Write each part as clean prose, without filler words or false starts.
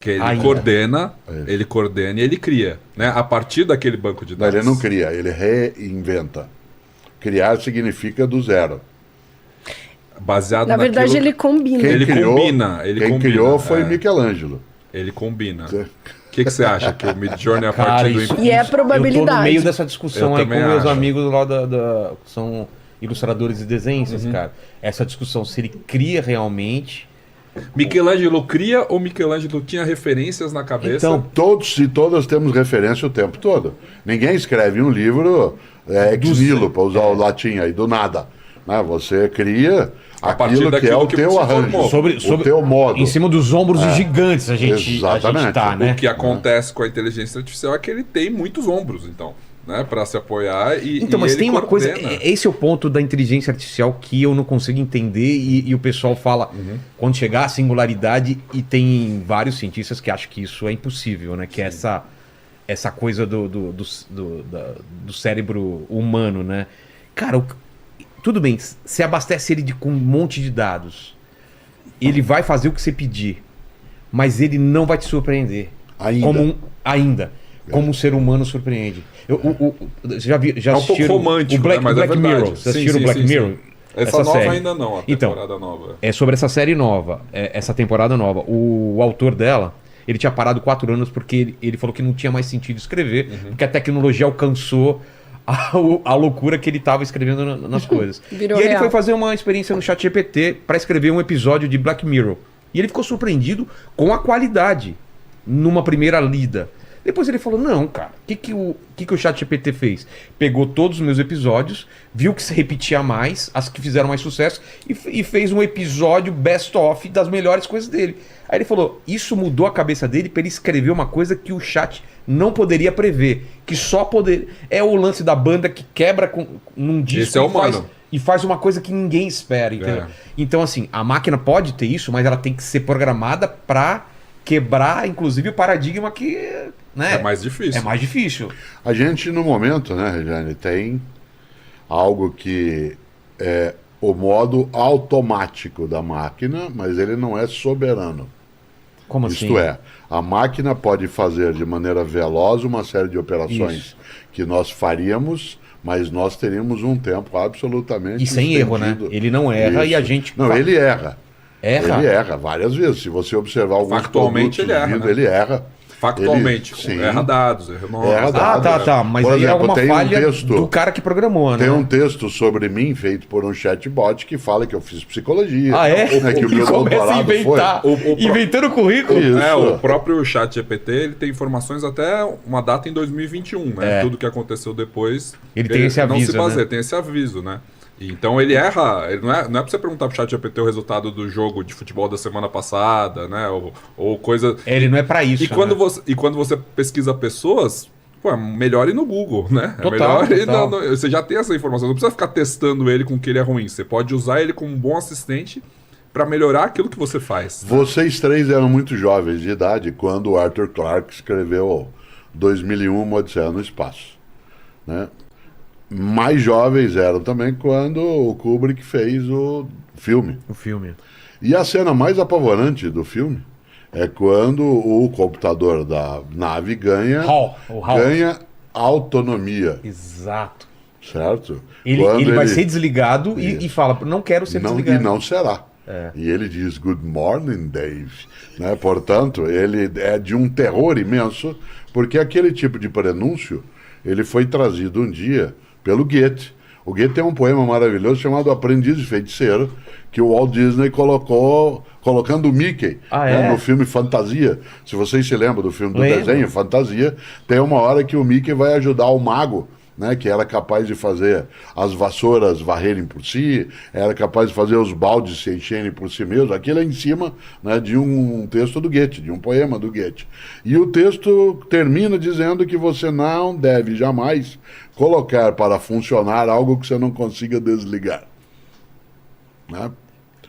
Que ele coordena e ele cria, né? A partir daquele banco de dados. Ele não cria, ele reinventa. Criar significa do zero. Baseado Na verdade, ele combina. Quem criou foi Michelangelo. Ele combina. O que você acha? Que o Midjourney a Cara, partir isso, do... E é a probabilidade. Eu tô no meio dessa discussão Eu aí com também meus acho. amigos lá que são ilustradores e desenhistas, cara. Essa discussão, se ele cria realmente... Michelangelo cria ou Michelangelo tinha referências na cabeça? Então, Todos e todas temos referência o tempo todo. Ninguém escreve um livro ex nihilo, para usar o latim aí, do nada. Né? Você cria A partir aquilo que é daquilo o que teu você arranjo, formou. o teu modo. em cima dos ombros dos gigantes a gente Exatamente. tá, né? O que acontece com a inteligência artificial é que ele tem muitos ombros, então, né, para se apoiar Então, mas ele tem uma coisa, coordena. esse é o ponto da inteligência artificial que eu não consigo entender e o pessoal fala, quando chegar à singularidade, e tem vários cientistas que acham que isso é impossível, né? Que é essa coisa do cérebro humano, né? Cara, tudo bem, você abastece ele com um monte de dados, ele vai fazer o que você pedir, mas ele não vai te surpreender. Ainda. Como um ser humano surpreende. Já É um pouco romântico, o Black, né? Mas Black é verdade. Mirror? Vocês Sim, assistiram sim, Black sim, sim. Mirror? Essa nova série. ainda não, a Então, temporada nova. É sobre essa série nova, essa temporada nova. O autor dela, ele tinha parado 4 anos porque ele falou que não tinha mais sentido escrever, porque a tecnologia alcançou a loucura que ele estava escrevendo nas coisas. Virou e ele real. foi fazer uma experiência no ChatGPT para escrever um episódio de Black Mirror. E ele ficou surpreendido com a qualidade numa primeira lida. Depois ele falou, não, cara, o que o ChatGPT fez? Pegou todos os meus episódios, viu que se repetia mais, as que fizeram mais sucesso, e fez um episódio best-of das melhores coisas dele. Aí ele falou, isso mudou a cabeça dele para ele escrever uma coisa que o chat não poderia prever, que só poderia... É o lance da banda que quebra num disco. Esse é humano. E faz uma coisa que ninguém espera, entendeu? Então, assim, a máquina pode ter isso, mas ela tem que ser programada para quebrar, inclusive, o paradigma que... Né? É mais difícil. É mais difícil. A gente, no momento, né, Regiane, tem algo que é o modo automático da máquina, mas ele não é soberano. Como assim? Isto é, a máquina pode fazer de maneira veloz uma série de operações que nós faríamos, mas nós teríamos um tempo absolutamente E sem erro, né? estendido. Ele não erra e a gente... Não, ele erra. Erra? Ele erra várias vezes. Se você observar alguns Factualmente, produtos ele erra, vindo, né? ele erra. Factualmente, Sim. erra dados, erra nomes. Erra dados. Tá. Mas Por aí é exemplo, alguma tem um falha texto- do cara que programou, né? Tem um texto sobre mim feito por um chatbot que fala que eu fiz psicologia. Ah, é? Né, que o E meu começa a doutorado inventar. foi. Inventando o currículo. Isso. O próprio ChatGPT, ele tem informações até uma data em 2021, né? Tudo que aconteceu depois. Ele tem esse aviso, não se baseia, né? tem esse aviso, né? Então ele erra, ele não é pra você perguntar pro ChatGPT o resultado do jogo de futebol da semana passada, né? Ou coisa. Ele não é pra isso. E quando você pesquisa pessoas, pô, é melhor ir no Google, né? Total, é melhor ir total. você já tem essa informação, não precisa ficar testando ele com que ele é ruim. Você pode usar ele como um bom assistente para melhorar aquilo que você faz. Vocês três eram muito jovens de idade quando o Arthur Clarke escreveu 2001, Uma Odisseia no Espaço. Né? Mais jovens eram também quando o Kubrick fez o filme. O filme. E a cena mais apavorante do filme é quando o computador da nave ganha autonomia, Exato. certo? Ele Quando vai ser desligado e fala, não quero ser não, desligado. e não será. E ele diz, good morning, Dave. Né? Portanto, ele é de um terror imenso, porque aquele tipo de prenúncio, ele foi trazido um dia pelo Goethe. O Goethe tem um poema maravilhoso chamado Aprendiz de Feiticeiro, que o Walt Disney colocando o Mickey no filme Fantasia. Se vocês se lembram do filme do desenho Fantasia, tem uma hora que o Mickey vai ajudar o mago, né, que era capaz de fazer as vassouras varrerem por si, era capaz de fazer os baldes se encherem por si mesmo. Aquilo é em cima, né, de um texto do Goethe, de um poema do Goethe. E o texto termina dizendo que você não deve jamais colocar para funcionar algo que você não consiga desligar. Né?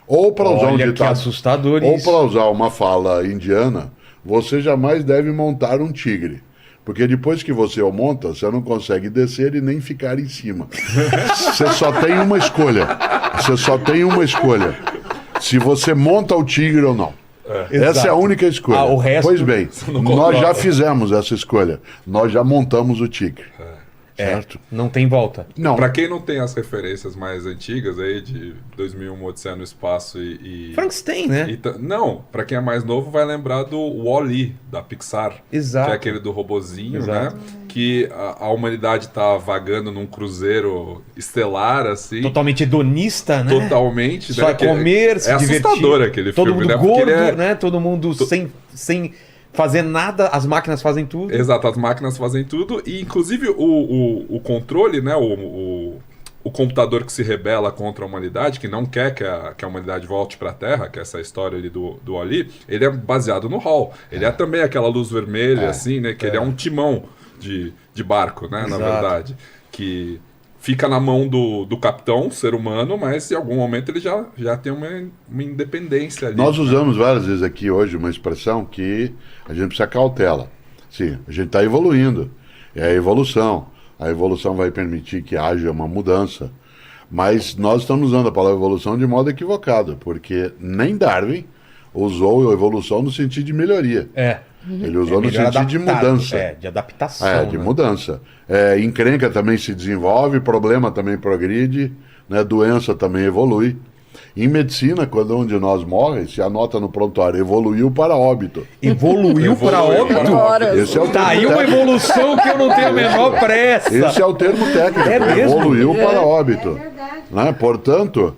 Ou para usar um Olha que ditado, assustador ou isso. para usar uma fala indiana, você jamais deve montar um tigre. Porque depois que você o monta, você não consegue descer e nem ficar em cima. Você só tem uma escolha. Você só tem uma escolha. Se você monta o tigre ou não. Essa Exato. é a única escolha. O resto Pois bem, não nós controla. já fizemos essa escolha. Nós já montamos o Tigre. Certo? não tem volta. Não, Pra quem não tem as referências mais antigas aí, de 2001, Odisseia no Espaço Frankenstein, né? Não, pra quem é mais novo vai lembrar do Wall-E, da Pixar. Exato. Que é aquele do robozinho, Exato. né? Que a humanidade tá vagando num cruzeiro estelar, assim. Totalmente hedonista, né? Totalmente. Só né? Que comer, se é divertir. assustador aquele Todo filme, mundo né? Porque gordo, ele é- né? Todo mundo sem fazer nada, as máquinas fazem tudo. Exato, as máquinas fazem tudo. E inclusive o controle, né? O computador que se rebela contra a humanidade, que não quer que a humanidade volte para a Terra, que é essa história ali do Ali, ele é baseado no HAL. Ele é também aquela luz vermelha, assim, né? Que ele é um timão de barco, né? Na Exato. verdade. Que fica na mão do capitão, ser humano, mas em algum momento ele já tem uma independência ali. nós usamos várias vezes aqui hoje uma expressão que a gente precisa cautela. Sim, a gente está evoluindo. É a evolução. A evolução vai permitir que haja uma mudança. Mas nós estamos usando a palavra evolução de modo equivocado, porque nem Darwin usou a evolução no sentido de melhoria. Ele usou no melhor sentido de adaptado, mudança. de adaptação. De né? mudança. Encrenca também se desenvolve, problema também progride, né? Doença também evolui. Em medicina, quando um de nós morre, se anota no prontuário, evoluiu para óbito. Evoluiu para óbito? Horas. Esse é o Tá aí termo uma técnico. evolução que eu não tenho a menor pressa. Esse é o termo técnico. É mesmo? Evoluiu para óbito. É verdade. Né? Portanto,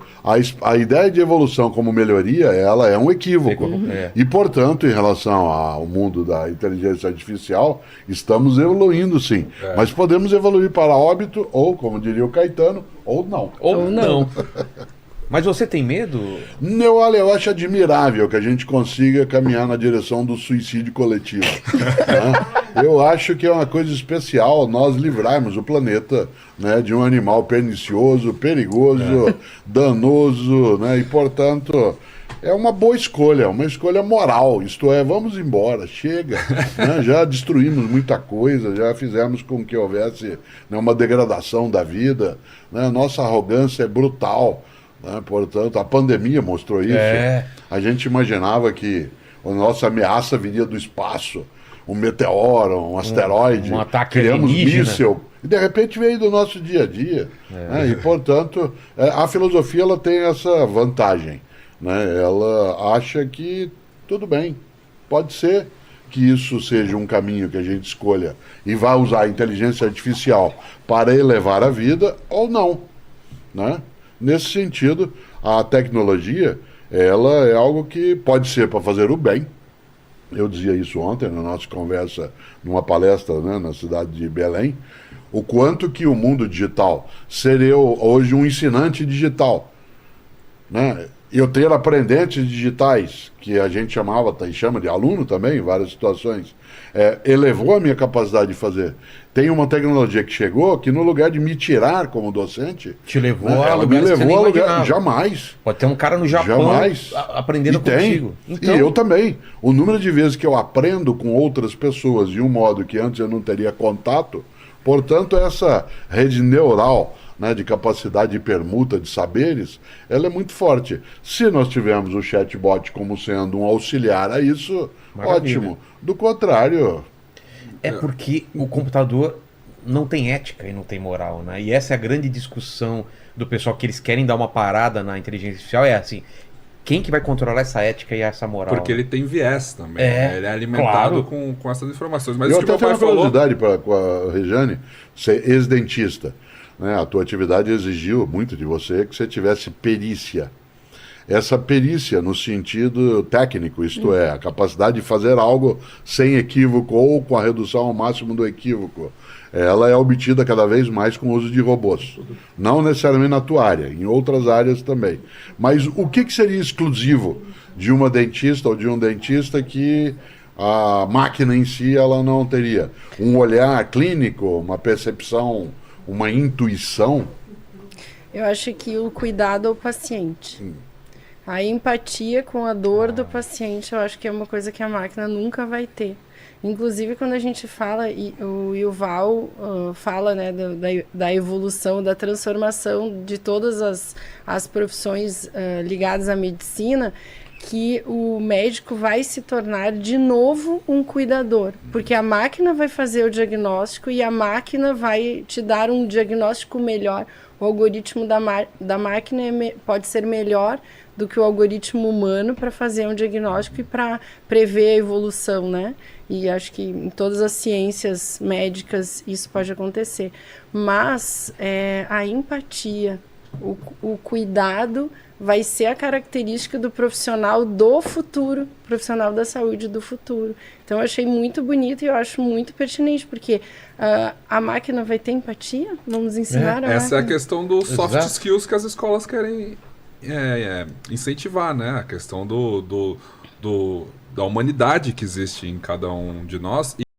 a ideia de evolução como melhoria, ela é um equívoco. E, portanto, em relação ao mundo da inteligência artificial, estamos evoluindo sim. Mas podemos evoluir para óbito, ou, como diria o Caetano, ou não. Ou não. Mas você tem medo? Olha, eu acho admirável que a gente consiga caminhar na direção do suicídio coletivo. Né? Eu acho que é uma coisa especial nós livrarmos o planeta, né, de um animal pernicioso, perigoso, danoso, né, e, portanto, é uma boa escolha, uma escolha moral. Isto é, vamos embora, chega. Né? Já destruímos muita coisa, já fizemos com que houvesse, né, uma degradação da vida. Né? Nossa arrogância é brutal. Né? Portanto, a pandemia mostrou isso. A gente imaginava que a nossa ameaça viria do espaço, um meteoro, um asteroide, um ataque criamos alienígena. míssil, e de repente veio do nosso dia a dia. Né? E, portanto, a filosofia ela tem essa vantagem. Né? Ela acha que tudo bem, pode ser que isso seja um caminho que a gente escolha e vá usar a inteligência artificial para elevar a vida ou não. Né? Nesse sentido, a tecnologia, ela é algo que pode ser para fazer o bem. Eu dizia isso ontem na nossa conversa, numa palestra, né, na cidade de Belém, o quanto que o mundo digital seria hoje um ensinante digital. Né? Eu ter aprendentes digitais, que a gente chamava e chama de aluno também, em várias situações, elevou a minha capacidade de fazer. Tem uma tecnologia que chegou que, no lugar de me tirar como docente, Te levou né, a ela me lugares que você levou nem a lugar. imaginava. Jamais. Pode ter um cara no Japão Jamais. aprendendo E tem. contigo. Então, E eu também. O número de vezes que eu aprendo com outras pessoas de um modo que antes eu não teria contato, portanto, essa rede neural, né, de capacidade de permuta de saberes, ela é muito forte. Se nós tivermos o chatbot como sendo um auxiliar a isso, Maravilha. ótimo. Do contrário, É porque o computador não tem ética e não tem moral, né? E essa é a grande discussão do pessoal que eles querem dar uma parada na inteligência artificial, é assim, quem que vai controlar essa ética e essa moral? Porque ele tem viés também. É, Né? Ele é alimentado claro. com essas informações. Mas eu isso que até meu tenho pai uma falou... curiosidade com a Rejane, ser ex-dentista. Né? A tua atividade exigiu muito de você que você tivesse perícia. Essa perícia no sentido técnico, isto é, a capacidade de fazer algo sem equívoco ou com a redução ao máximo do equívoco, ela é obtida cada vez mais com o uso de robôs. Não necessariamente na tua área, em outras áreas também. Mas o que seria exclusivo de uma dentista ou de um dentista que a máquina em si ela não teria? Um olhar clínico, uma percepção, uma intuição? Eu acho que o cuidado ao paciente. A empatia com a dor do paciente, eu acho que é uma coisa que a máquina nunca vai ter. Inclusive, quando a gente fala, e o Yuval fala, né, da evolução, da transformação de todas as profissões ligadas à medicina, que o médico vai se tornar de novo um cuidador, porque a máquina vai fazer o diagnóstico e a máquina vai te dar um diagnóstico melhor. O algoritmo da máquina pode ser melhor do que o algoritmo humano para fazer um diagnóstico e para prever a evolução, né? E acho que em todas as ciências médicas isso pode acontecer. Mas a empatia, o cuidado vai ser a característica do profissional do futuro, profissional da saúde do futuro. Então eu achei muito bonito e eu acho muito pertinente, porque a máquina vai ter empatia? Vamos ensinar a Essa é a máquina? questão dos soft Exato. skills que as escolas querem incentivar, né? A questão da humanidade que existe em cada um de nós.